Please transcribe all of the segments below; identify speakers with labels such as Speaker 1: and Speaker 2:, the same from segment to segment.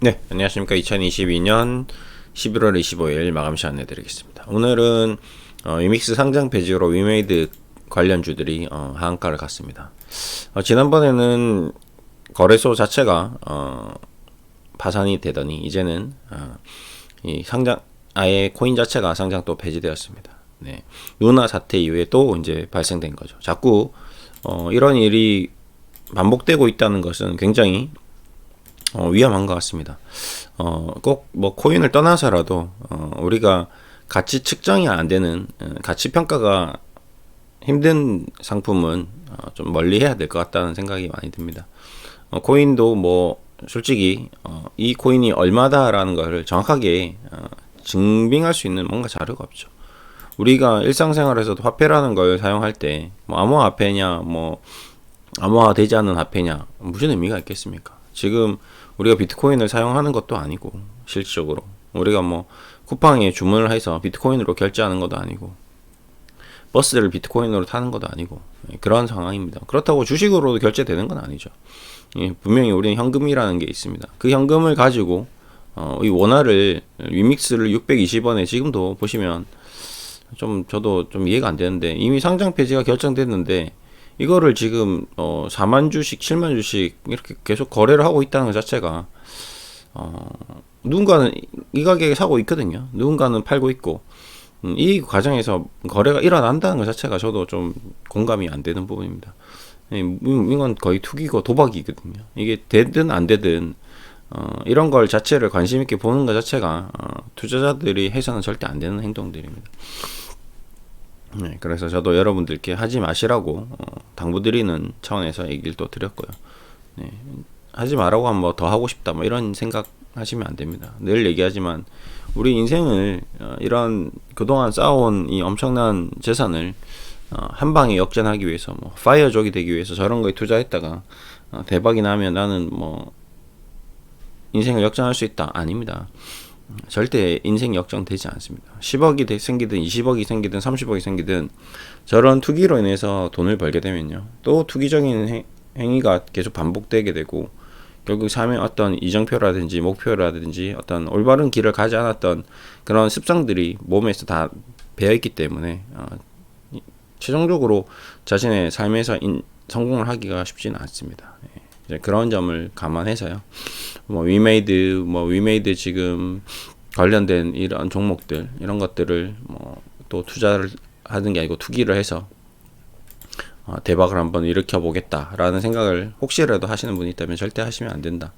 Speaker 1: 네, 안녕하십니까. 2022년 11월 25일 마감 시간 내드리겠습니다. 오늘은 위믹스 상장 폐지로 위메이드 관련주들이 하한가를 갔습니다. 지난번에는 거래소 자체가 파산이 되더니 이제는 이 상장 아예 코인 자체가 상장 또 폐지되었습니다. 네, 루나 사태 이후에 또 이제 발생된 거죠. 자꾸 이런 일이 반복되고 있다는 것은 굉장히 위험한 것 같습니다. 꼭 뭐 코인을 떠나서라도 우리가 가치 측정이 안 되는 가치 평가가 힘든 상품은 좀 멀리 해야 될 것 같다는 생각이 많이 듭니다. 코인도 뭐 솔직히 이 코인이 얼마다라는 것을 정확하게 증빙할 수 있는 뭔가 자료가 없죠. 우리가 일상생활에서도 화폐라는 걸 사용할 때 뭐 암호화폐냐 뭐 암호화되지 않은 화폐냐 무슨 의미가 있겠습니까? 지금 우리가 비트코인을 사용하는 것도 아니고 실질적으로 우리가 뭐 쿠팡에 주문을 해서 비트코인으로 결제하는 것도 아니고 버스를 비트코인으로 타는 것도 아니고 그런 상황입니다. 그렇다고 주식으로도 결제되는 건 아니죠. 분명히 우리는 현금이라는 게 있습니다. 그 현금을 가지고 이 원화를 위믹스를 620원에 지금도 보시면 좀 저도 좀 이해가 안 되는데 이미 상장 폐지가 결정됐는데 이거를 지금 4만 주식, 7만 주식 이렇게 계속 거래를 하고 있다는 것 자체가 누군가는 이 가격에 사고 있거든요. 누군가는 팔고 있고 이 과정에서 거래가 일어난다는 것 자체가 저도 좀 공감이 안 되는 부분입니다. 이건 거의 투기고 도박이거든요. 이게 되든 안 되든 이런 걸 자체를 관심 있게 보는 것 자체가 투자자들이 해서는 절대 안 되는 행동들입니다. 네, 그래서 저도 여러분들께 하지 마시라고 당부드리는 차원에서 얘기를 또 드렸고요. 네, 하지 말라고 하면 뭐 더 하고 싶다 뭐 이런 생각 하시면 안 됩니다. 늘 얘기하지만 우리 인생을 이런 그동안 쌓아온 이 엄청난 재산을 한 방에 역전하기 위해서 뭐 파이어족이 되기 위해서 저런 거에 투자했다가 대박이 나면 나는 뭐 인생을 역전할 수 있다 아닙니다. 절대 인생 역전되지 않습니다. 10억이 생기든 20억이 생기든 30억이 생기든 저런 투기로 인해서 돈을 벌게 되면요 또 투기적인 행위가 계속 반복되게 되고 결국 삶의 어떤 이정표라든지 목표라든지 어떤 올바른 길을 가지 않았던 그런 습성들이 몸에서 다 배어있기 때문에 최종적으로 자신의 삶에서 성공을 하기가 쉽지는 않습니다. 이제 그런 점을 감안해서요. 위메이드 지금 관련된 이런 종목들 이런 것들을 뭐 또 투자를 하는 게 아니고 투기를 해서 대박을 한번 일으켜 보겠다라는 생각을 혹시라도 하시는 분이 있다면 절대 하시면 안 된다.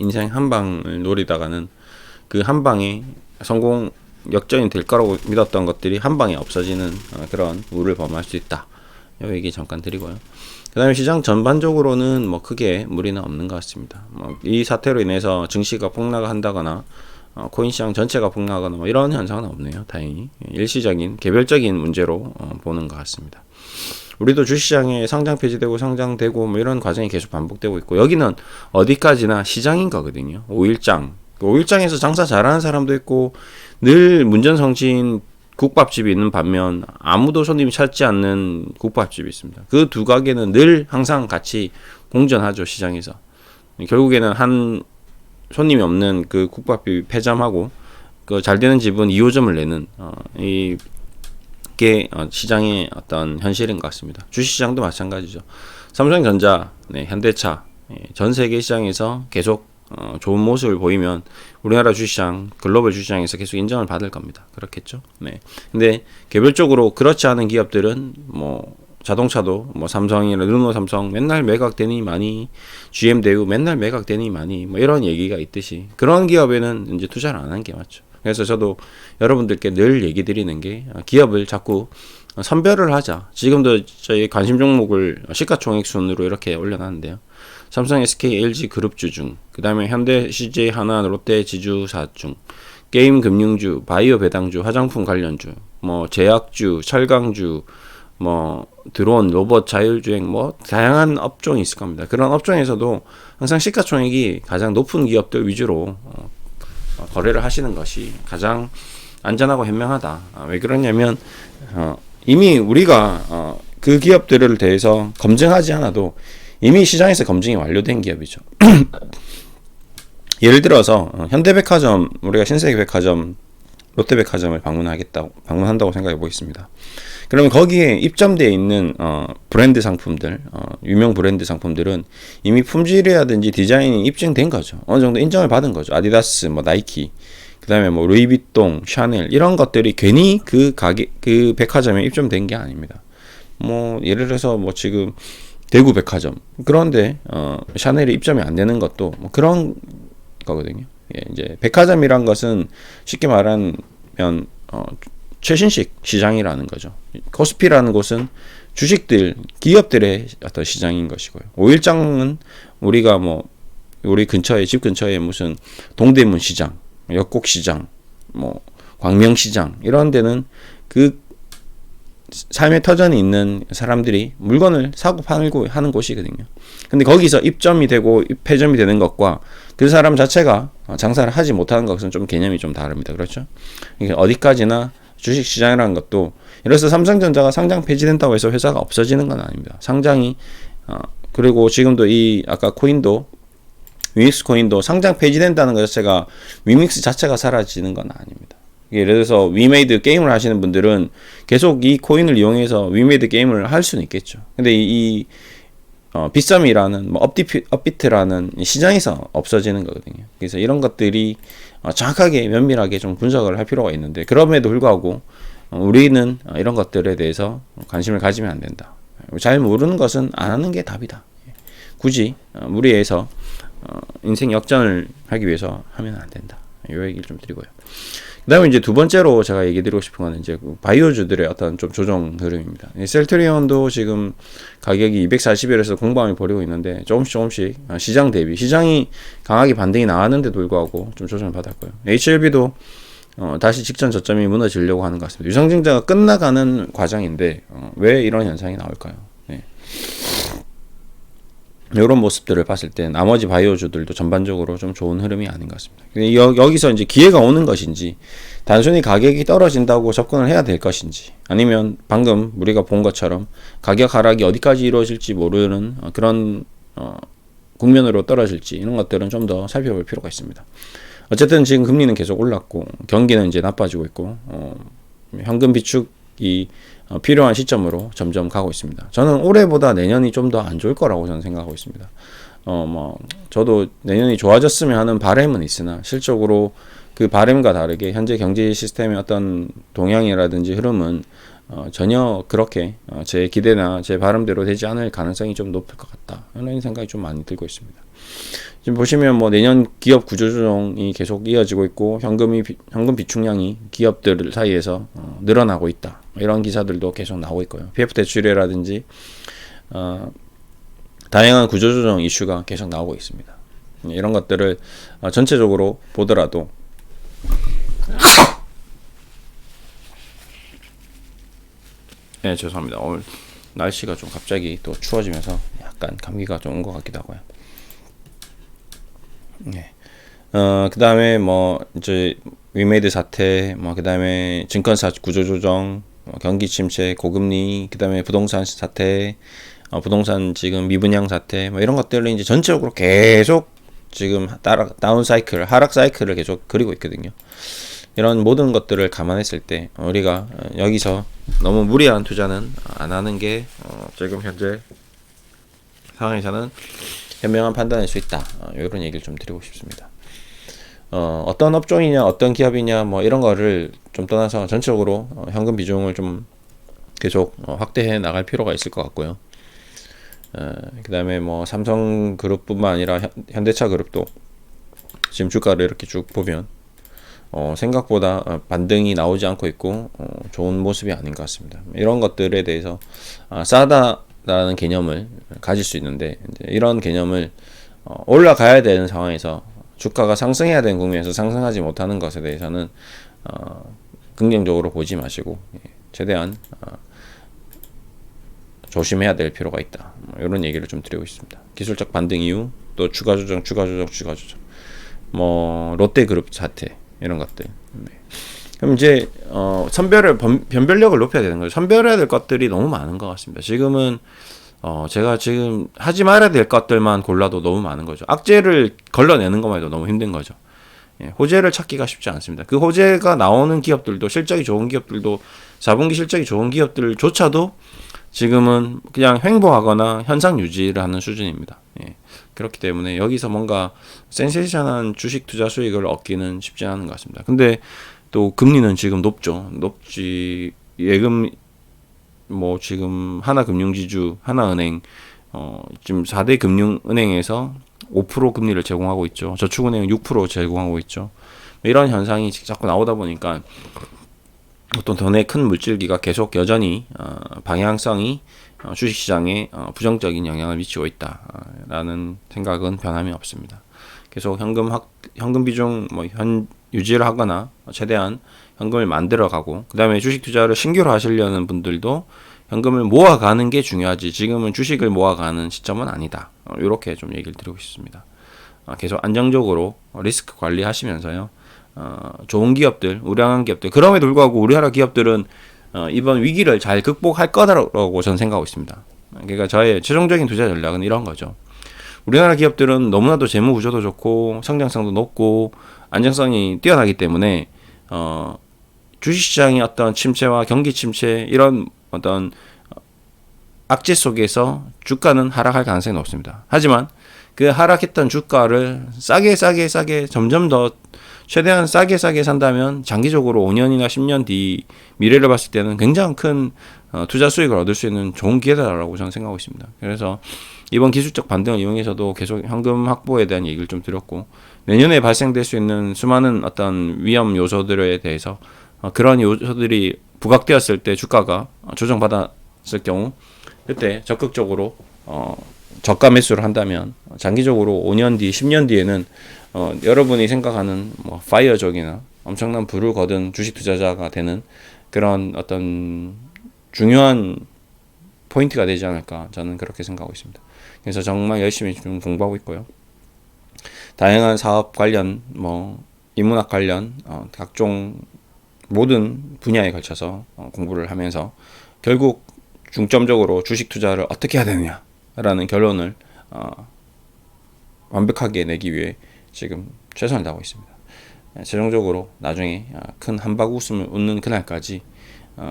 Speaker 1: 인생 한 방을 노리다가는 그 한 방에 성공 역전이 될 거라고 믿었던 것들이 한 방에 없어지는 그런 우를 범할 수 있다. 이 얘기 잠깐 드리고요. 그 다음에 시장 전반적으로는 뭐 크게 무리는 없는 것 같습니다. 이 사태로 인해서 증시가 폭락한다거나 코인 시장 전체가 폭락하거나 뭐 이런 현상은 없네요. 다행히 일시적인 개별적인 문제로 보는 것 같습니다. 우리도 주시장에 상장 폐지되고 상장되고 뭐 이런 과정이 계속 반복되고 있고 여기는 어디까지나 시장인 거거든요. 5일장 5일장에서 장사 잘하는 사람도 있고 늘 문전성시인 국밥집이 있는 반면 아무도 손님이 찾지 않는 국밥집이 있습니다. 그 두 가게는 늘 항상 같이 공존하죠. 시장에서. 결국에는 한 손님이 없는 그 국밥집이 폐점하고 그 잘 되는 집은 2호점을 내는 이게 시장의 어떤 현실인 것 같습니다. 주식시장도 마찬가지죠. 삼성전자, 현대차 전 세계 시장에서 계속 좋은 모습을 보이면 우리나라 주시장, 글로벌 주시장에서 계속 인정을 받을 겁니다. 그렇겠죠? 네. 근데 개별적으로 그렇지 않은 기업들은 뭐 자동차도 뭐 삼성이나 르노 삼성 맨날 매각되니 많이 GM 대우 맨날 매각되니 많이 뭐 이런 얘기가 있듯이 그런 기업에는 이제 투자를 안 하는 게 맞죠. 그래서 저도 여러분들께 늘 얘기 드리는 게 기업을 자꾸 선별을 하자. 지금도 저희 관심 종목을 시가총액 순으로 이렇게 올려놨는데요. 삼성, SK, LG 그룹주 중, 그 다음에 현대, CJ, 하나, 롯데, 지주사 중, 게임 금융주, 바이오 배당주, 화장품 관련주, 뭐 제약주, 철강주, 뭐 드론, 로봇, 자율주행, 뭐 다양한 업종이 있을 겁니다. 그런 업종에서도 항상 시가총액이 가장 높은 기업들 위주로 거래를 하시는 것이 가장 안전하고 현명하다. 왜 그러냐면 이미 우리가 그 기업들을 대해서 검증하지 않아도 이미 시장에서 검증이 완료된 기업이죠. 예를 들어서 현대백화점, 우리가 신세계백화점, 롯데백화점을 방문한다고 생각해 보겠습니다. 그러면 거기에 입점되어 있는 브랜드 상품들, 유명 브랜드 상품들은 이미 품질이라든지 디자인이 입증된 거죠. 어느 정도 인정을 받은 거죠. 아디다스, 뭐 나이키, 그다음에 뭐 루이비통, 샤넬 이런 것들이 괜히 그 백화점에 입점된 게 아닙니다. 뭐 예를 들어서 뭐 지금 대구 백화점, 그런데 샤넬이 입점이 안 되는 것도 뭐 그런 거거든요. 예, 이제 백화점이란 것은 쉽게 말하면 최신식 시장이라는 거죠. 코스피라는 곳은 주식들, 기업들의 어떤 시장인 것이고요. 오일장은 우리가 뭐 우리 근처에, 집 근처에 무슨 동대문 시장, 역곡시장, 뭐 광명시장 이런 데는 그 삶의 터전이 있는 사람들이 물건을 사고 팔고 하는 곳이거든요. 근데 거기서 입점이 되고 폐점이 되는 것과 그 사람 자체가 장사를 하지 못하는 것은 좀 개념이 좀 다릅니다. 그렇죠? 이게 어디까지나 주식시장이라는 것도, 이래서 삼성전자가 상장 폐지된다고 해서 회사가 없어지는 건 아닙니다. 상장이 그리고 지금도 이 아까 코인도, 위믹스 코인도 상장 폐지된다는 것 자체가 위믹스 자체가 사라지는 건 아닙니다. 예를 들어서 위메이드 게임을 하시는 분들은 계속 이 코인을 이용해서 위메이드 게임을 할 수는 있겠죠. 근데 빗썸이라는 뭐 업비트라는 시장에서 없어지는 거거든요. 그래서 이런 것들이 정확하게 면밀하게 좀 분석을 할 필요가 있는데, 그럼에도 불구하고 우리는 이런 것들에 대해서 관심을 가지면 안 된다. 잘 모르는 것은 안 하는 게 답이다. 굳이 무리해서 인생 역전을 하기 위해서 하면 안 된다. 이 얘기를 좀 드리고요. 그 다음에 이제 두 번째로 제가 얘기 드리고 싶은 거는 이제 바이오주들의 어떤 좀 조정 흐름입니다. 셀트리온도 지금 가격이 240일에서 공방을 벌이고 있는데 조금씩 시장 대비, 시장이 강하게 반등이 나왔는데도 불구하고 좀 조정을 받았고요. HLB도 다시 직전 저점이 무너지려고 하는 것 같습니다. 유상증자가 끝나가는 과정인데 왜 이런 현상이 나올까요? 네. 이런 모습들을 봤을 때 나머지 바이오주들도 전반적으로 좀 좋은 흐름이 아닌 것 같습니다. 여기서 이제 기회가 오는 것인지, 단순히 가격이 떨어진다고 접근을 해야 될 것인지, 아니면 방금 우리가 본 것처럼 가격 하락이 어디까지 이루어질지 모르는 그런 국면으로 떨어질지, 이런 것들은 좀 더 살펴볼 필요가 있습니다. 어쨌든 지금 금리는 계속 올랐고 경기는 이제 나빠지고 있고 현금 비축이 필요한 시점으로 점점 가고 있습니다. 저는 올해보다 내년이 좀 더 안 좋을 거라고 저는 생각하고 있습니다. 저도 내년이 좋아졌으면 하는 바람은 있으나 실적으로 그 바람과 다르게 현재 경제 시스템의 어떤 동향이라든지 흐름은 전혀 그렇게 제 기대나 제 바람대로 되지 않을 가능성이 좀 높을 것 같다. 이런 생각이 좀 많이 들고 있습니다. 지금 보시면 뭐 내년 기업 구조조정이 계속 이어지고 있고 현금 비축량이 기업들 사이에서 늘어나고 있다. 이런 기사들도 계속 나오고 있고요. PF 대출이라든지 다양한 구조조정 이슈가 계속 나오고 있습니다. 이런 것들을 전체적으로 보더라도 네, 죄송합니다. 오늘 날씨가 좀 갑자기 또 추워지면서 약간 감기가 좀 온 것 같기도 하고요. 네. 그 다음에 뭐 이제 위메이드 사태, 뭐 그 다음에 증권사 구조조정, 경기 침체, 고금리, 그 다음에 부동산 사태, 부동산 지금 미분양 사태, 뭐 이런 것들을 이제 전체적으로 계속 지금 다운 사이클, 하락 사이클을 계속 그리고 있거든요. 이런 모든 것들을 감안했을 때 우리가 여기서 너무 무리한 투자는 안 하는 게 지금 현재 상황에서는 현명한 판단일 수 있다. 이런 얘기를 좀 드리고 싶습니다. 어떤 업종이냐, 어떤 기업이냐, 뭐 이런 거를 좀 떠나서 전체적으로 현금 비중을 좀 계속 확대해 나갈 필요가 있을 것 같고요. 그 다음에 뭐 삼성그룹뿐만 아니라 현대차 그룹도 지금 주가를 이렇게 쭉 보면 생각보다 반등이 나오지 않고 있고 좋은 모습이 아닌 것 같습니다. 이런 것들에 대해서 싸다라는 개념을 가질 수 있는데, 이제 이런 개념을 올라가야 되는 상황에서 주가가 상승해야 되는 국면에서 상승하지 못하는 것에 대해서는 긍정적으로 보지 마시고 최대한 조심해야 될 필요가 있다. 이런 얘기를 좀 드리고 있습니다. 기술적 반등 이후 또 추가 조정, 뭐 롯데그룹 사태 이런 것들. 네. 그럼 이제 변별력을 높여야 되는 거죠. 선별해야 될 것들이 너무 많은 것 같습니다. 지금은 제가 지금 하지 말아야 될 것들만 골라도 너무 많은 거죠. 악재를 걸러내는 것만 해도 너무 힘든 거죠. 예, 호재를 찾기가 쉽지 않습니다. 그 호재가 나오는 기업들도, 실적이 좋은 기업들도, 4분기 실적이 좋은 기업들조차도 지금은 그냥 횡보하거나 현상 유지를 하는 수준입니다. 예, 그렇기 때문에 여기서 뭔가 센세이션한 주식 투자 수익을 얻기는 쉽지 않은 것 같습니다. 근데 또 금리는 지금 높지. 예금 뭐 지금 하나금융지주, 하나은행 지금 4대 금융은행에서 5% 금리를 제공하고 있죠. 저축은행은 6% 제공하고 있죠. 이런 현상이 자꾸 나오다 보니까 어떤 돈의 큰 물질기가 계속 여전히 방향성이 주식시장에 부정적인 영향을 미치고 있다라는 생각은 변함이 없습니다. 계속 현금 비중 유지를 하거나 최대한 현금을 만들어가고, 그 다음에 주식 투자를 신규로 하시려는 분들도 현금을 모아가는 게 중요하지, 지금은 주식을 모아가는 시점은 아니다. 이렇게 좀 얘기를 드리고 싶습니다. 계속 안정적으로 리스크 관리하시면서요. 좋은 기업들, 우량한 기업들, 그럼에도 불구하고 우리나라 기업들은 이번 위기를 잘 극복할 거다라고 저는 생각하고 있습니다. 그러니까 저의 최종적인 투자 전략은 이런 거죠. 우리나라 기업들은 너무나도 재무 구조도 좋고 성장성도 높고 안정성이 뛰어나기 때문에 주식시장의 어떤 침체와 경기 침체, 이런 어떤 악재 속에서 주가는 하락할 가능성이 높습니다. 하지만 그 하락했던 주가를 싸게 점점 더 최대한 싸게 산다면 장기적으로 5년이나 10년 뒤 미래를 봤을 때는 굉장히 큰 투자 수익을 얻을 수 있는 좋은 기회다라고 저는 생각하고 있습니다. 그래서 이번 기술적 반등을 이용해서도 계속 현금 확보에 대한 얘기를 좀 드렸고, 내년에 발생될 수 있는 수많은 어떤 위험 요소들에 대해서 그런 요소들이 부각되었을 때 주가가 조정받았을 경우, 그때 적극적으로 저가 매수를 한다면 장기적으로 5년 뒤, 10년 뒤에는 여러분이 생각하는 뭐 파이어족이나 엄청난 부를 거둔 주식 투자자가 되는 그런 어떤 중요한 포인트가 되지 않을까, 저는 그렇게 생각하고 있습니다. 그래서 정말 열심히 좀 공부하고 있고요. 다양한 사업 관련, 인문학 관련 각종 모든 분야에 걸쳐서 공부를 하면서 결국 중점적으로 주식 투자를 어떻게 해야 되느냐라는 결론을 완벽하게 내기 위해 지금 최선을 다하고 있습니다. 최종적으로 나중에 큰 한박 웃음을 웃는 그날까지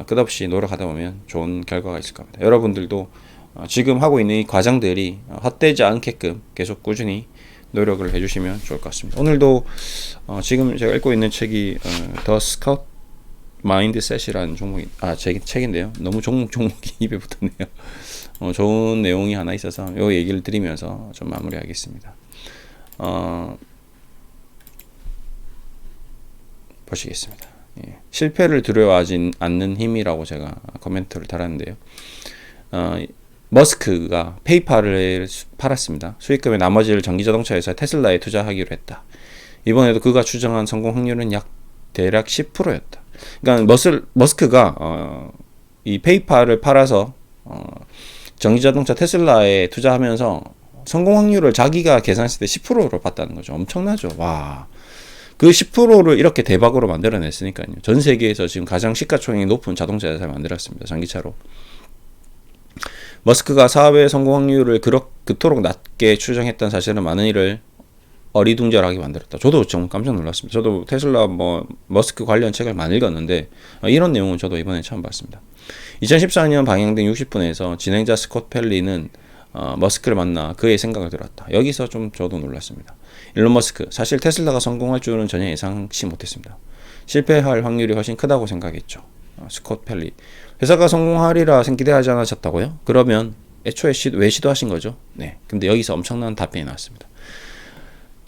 Speaker 1: 끝없이 노력하다 보면 좋은 결과가 있을 겁니다. 여러분들도 지금 하고 있는 이 과정들이 헛되지 않게끔 계속 꾸준히 노력을 해주시면 좋을 것 같습니다. 오늘도 지금 제가 읽고 있는 책이 더 스카우트 마인드셋이라는 종목이 제 책인데요. 너무 종목이 입에 붙었네요. 좋은 내용이 하나 있어서 이 얘기를 드리면서 좀 마무리하겠습니다. 보시겠습니다. 예. 실패를 두려워하지 않는 힘이라고 제가 코멘트를 달았는데요. 머스크가 페이팔을 팔았습니다. 수익금의 나머지를 전기자동차 회사 테슬라에 투자하기로 했다. 이번에도 그가 추정한 성공 확률은 대략 10%였다. 그러니까 머스크가 이 페이팔을 팔아서 전기자동차 테슬라에 투자하면서 성공 확률을 자기가 계산했을 때 10%로 봤다는 거죠. 엄청나죠. 와. 그 10%를 이렇게 대박으로 만들어냈으니까요. 전 세계에서 지금 가장 시가총액이 높은 자동차 회사를 만들었습니다. 전기차로. 머스크가 사업의 성공 확률을 그토록 낮게 추정했던 사실은 많은 일을 어리둥절하게 만들었다. 저도 좀 깜짝 놀랐습니다. 저도 테슬라 머스크 관련 책을 많이 읽었는데 이런 내용은 저도 이번에 처음 봤습니다. 2014년 방영된 60분에서 진행자 스콧 펠리는 머스크를 만나 그의 생각을 들었다. 여기서 좀 저도 놀랐습니다. 일론 머스크, 사실 테슬라가 성공할 줄은 전혀 예상치 못했습니다. 실패할 확률이 훨씬 크다고 생각했죠. 스콧 펠리, 회사가 성공하리라 기대하지 않으셨다고요? 그러면 애초에 왜 시도하신 거죠? 네, 근데 여기서 엄청난 답변이 나왔습니다.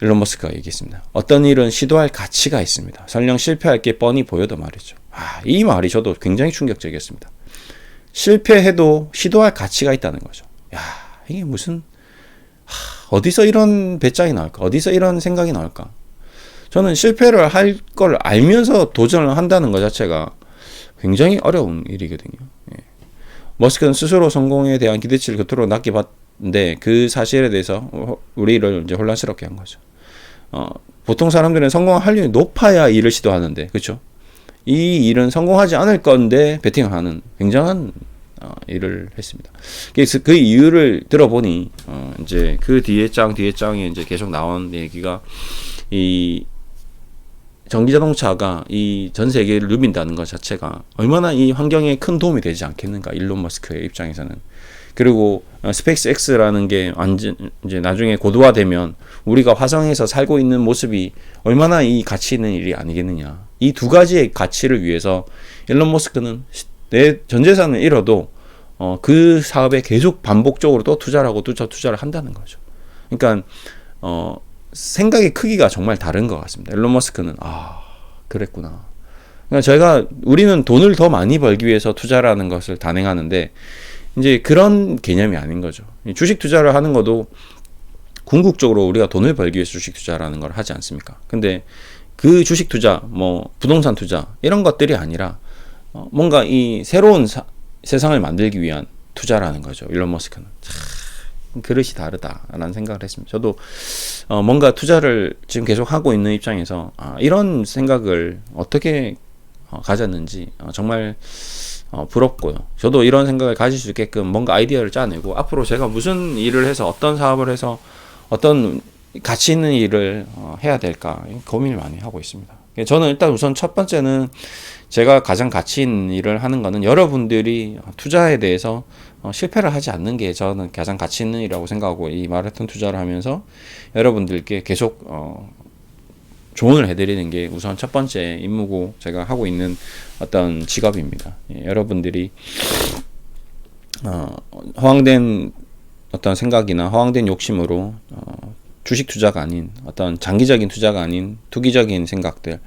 Speaker 1: 일론 머스크가 얘기했습니다. 어떤 일은 시도할 가치가 있습니다. 설령 실패할 게 뻔히 보여도 말이죠. 이 말이 저도 굉장히 충격적이었습니다. 실패해도 시도할 가치가 있다는 거죠. 이게 무슨 어디서 이런 배짱이 나올까? 어디서 이런 생각이 나올까? 저는 실패를 할 걸 알면서 도전을 한다는 것 자체가 굉장히 어려운 일이거든요. 머스크는 스스로 성공에 대한 기대치를 그토록 낮게 봤는데 그 사실에 대해서 우리를 이제 혼란스럽게 한 거죠. 보통 사람들은 성공할 확률이 높아야 일을 시도하는데, 그렇죠? 이 일은 성공하지 않을 건데 베팅을 하는 굉장한
Speaker 2: 일을 했습니다. 그래서 그 이유를 들어보니 이제 그 뒤에 장에 이제 계속 나온 얘기가 이 전기자동차가 이 전 세계를 누빈다는 것 자체가 얼마나 이 환경에 큰 도움이 되지 않겠는가, 일론 머스크의 입장에서는. 그리고 스페이스X라는 게 완전 이제 나중에 고도화되면 우리가 화성에서 살고 있는 모습이 얼마나 이 가치 있는 일이 아니겠느냐. 이 두 가지의 가치를 위해서 일론 머스크는 내 전 재산을 잃어도 그 사업에 계속 반복적으로 또 투자를 하고 투자를 한다는 거죠. 그러니까 생각의 크기가 정말 다른 것 같습니다. 일론 머스크는 그랬구나. 그러니까 우리는 돈을 더 많이 벌기 위해서 투자라는 것을 단행하는데 이제 그런 개념이 아닌 거죠. 주식 투자를 하는 것도 궁극적으로 우리가 돈을 벌기 위해서 주식 투자라는 걸 하지 않습니까? 근데 그 주식 투자, 뭐 부동산 투자 이런 것들이 아니라 뭔가 이 새로운 세상을 만들기 위한 투자라는 거죠. 일론 머스크는. 그릇이 다르다라는 생각을 했습니다. 저도 뭔가 투자를 지금 계속 하고 있는 입장에서 이런 생각을 어떻게 가졌는지 정말 부럽고요. 저도 이런 생각을 가질 수 있게끔 뭔가 아이디어를 짜내고 앞으로 제가 무슨 일을 해서 어떤 사업을 해서 어떤 가치 있는 일을 해야 될까 고민을 많이 하고 있습니다. 저는 일단 우선 첫 번째는 제가 가장 가치 있는 일을 하는 거는 여러분들이 투자에 대해서 실패를 하지 않는 게 저는 가장 가치 있는 일이라고 생각하고, 이 마라톤 투자를 하면서 여러분들께 계속 조언을 해드리는 게 우선 첫 번째 임무고 제가 하고 있는 어떤 직업입니다. 여러분들이 허황된 어떤 생각이나 허황된 욕심으로 주식 투자가 아닌 어떤 장기적인 투자가 아닌 투기적인 생각들,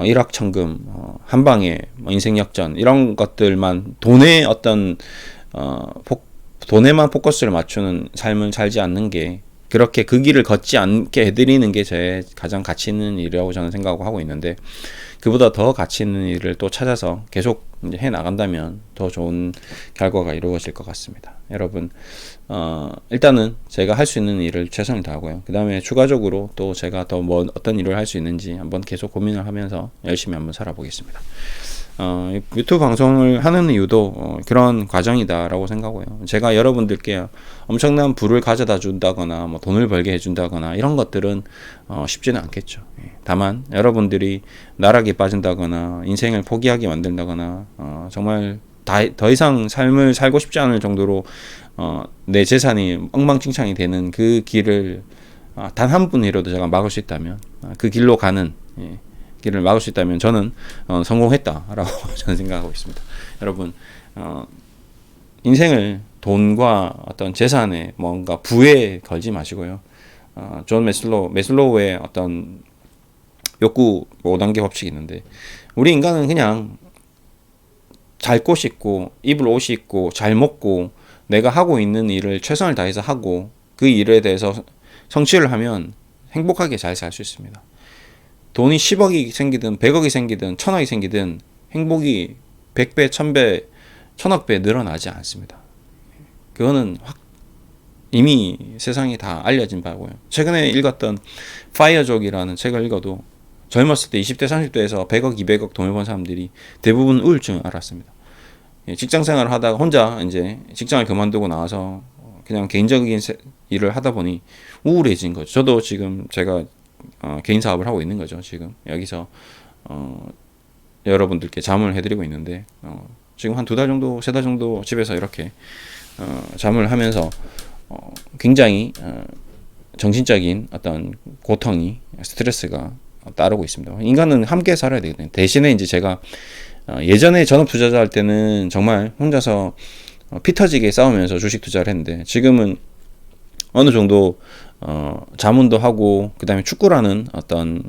Speaker 2: 일확천금, 한방에 인생 역전 이런 것들만 돈에 어떤 돈에만 포커스를 맞추는 삶을 살지 않는 게, 그렇게 그 길을 걷지 않게 해드리는 게 제 가장 가치 있는 일이라고 저는 생각하고 하고 있는데, 그보다 더 가치 있는 일을 또 찾아서 계속 이제 해 나간다면 더 좋은 결과가 이루어질 것 같습니다. 여러분, 일단은 제가 할 수 있는 일을 최선을 다하고요. 그 다음에 추가적으로 또 제가 더 어떤 일을 할 수 있는지 한번 계속 고민을 하면서 열심히 한번 살아보겠습니다. 유튜브 방송을 하는 이유도 그런 과정이다라고 생각하고요. 제가 여러분들께 엄청난 부를 가져다 준다거나 뭐 돈을 벌게 해준다거나 이런 것들은 쉽지는 않겠죠. 다만 여러분들이 나락에 빠진다거나 인생을 포기하게 만든다거나 정말 더 이상 삶을 살고 싶지 않을 정도로 내 재산이 엉망진창이 되는 그 길을 단 한 분이라도 제가 막을 수 있다면, 그 길로 가는 길을 막을 수 있다면 저는 성공했다라고 저는 생각하고 있습니다. 여러분, 인생을 돈과 어떤 재산에 뭔가 부에 걸지 마시고요. 존 메슬로우의 어떤 욕구 5단계 법칙이 있는데, 우리 인간은 그냥 잘 곳 있고 입을 옷이 있고 잘 먹고 내가 하고 있는 일을 최선을 다해서 하고 그 일에 대해서 성취를 하면 행복하게 잘 살 수 있습니다. 돈이 10억이 생기든 100억이 생기든 1000억이 생기든 행복이 100배, 1000배, 1000억 배 늘어나지 않습니다. 그거는 이미 세상에 다 알려진 바고요. 최근에 읽었던 파이어족이라는 책을 읽어도 젊었을 때 20대, 30대에서 100억, 200억 돈을 번 사람들이 대부분 우울증을 앓았습니다. 직장 생활을 하다가 혼자 이제 직장을 그만두고 나와서 그냥 개인적인 일을 하다 보니 우울해진 거죠. 저도 지금 제가 개인 사업을 하고 있는 거죠. 지금 여기서 여러분들께 자문을 해드리고 있는데 지금 한 2달 정도, 3달 정도 집에서 이렇게 자문을 하면서 굉장히 정신적인 어떤 고통이, 스트레스가 따르고 있습니다. 인간은 함께 살아야 되거든요. 대신에 이제 제가 예전에 전업 투자자 할 때는 정말 혼자서 피 터지게 싸우면서 주식 투자를 했는데, 지금은 어느 정도 자문도 하고 그 다음에 축구라는 어떤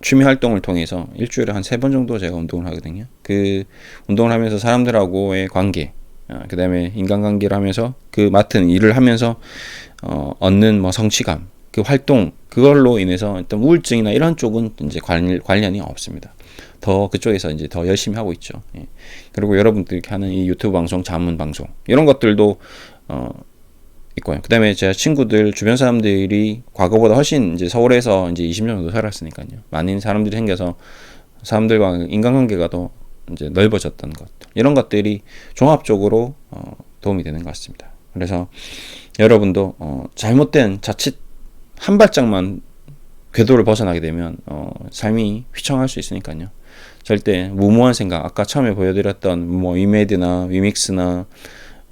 Speaker 2: 취미 활동을 통해서 일주일에 한 3번 정도 제가 운동을 하거든요. 그 운동을 하면서 사람들하고의 관계, 그 다음에 인간관계를 하면서 그 맡은 일을 하면서 얻는 뭐 성취감, 그 활동, 그걸로 인해서 어떤 우울증이나 이런 쪽은 이제 관련이 없습니다. 더 그쪽에서 이제 더 열심히 하고 있죠. 예. 그리고 여러분들이 하는 이 유튜브 방송, 자문 방송, 이런 것들도 있고요. 그 다음에 제 친구들, 주변 사람들이 과거보다 훨씬 이제 서울에서 이제 20년 정도 살았으니까요. 많은 사람들이 생겨서 사람들과 인간관계가 더 이제 넓어졌던 것, 이런 것들이 종합적으로 도움이 되는 것 같습니다. 그래서 여러분도 잘못된 자칫 한 발짝만 궤도를 벗어나게 되면 삶이 휘청할 수 있으니까요. 절대 무모한 생각, 아까 처음에 보여드렸던 뭐 위메이드나 위믹스나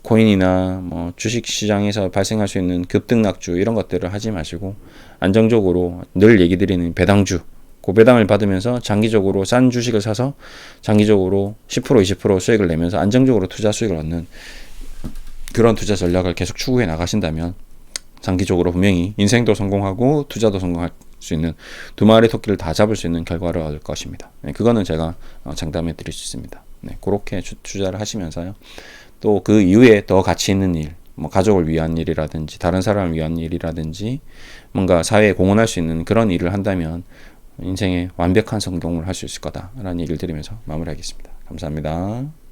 Speaker 2: 코인이나 뭐 주식 시장에서 발생할 수 있는 급등락주 이런 것들을 하지 마시고 안정적으로 늘 얘기 드리는 배당주, 고배당을 받으면서 장기적으로 싼 주식을 사서 장기적으로 10% 20% 수익을 내면서 안정적으로 투자 수익을 얻는 그런 투자 전략을 계속 추구해 나가신다면 장기적으로 분명히 인생도 성공하고 투자도 성공할 수 있는 두 마리 토끼를 다 잡을 수 있는 결과를 얻을 것입니다. 네, 그거는 제가 장담해 드릴 수 있습니다. 네, 그렇게 투자를 하시면서요. 또 그 이후에 더 가치 있는 일, 뭐 가족을 위한 일이라든지 다른 사람을 위한 일이라든지 뭔가 사회에 공헌할 수 있는 그런 일을 한다면 인생의 완벽한 성공을 할 수 있을 거다라는 얘기를 드리면서 마무리하겠습니다. 감사합니다.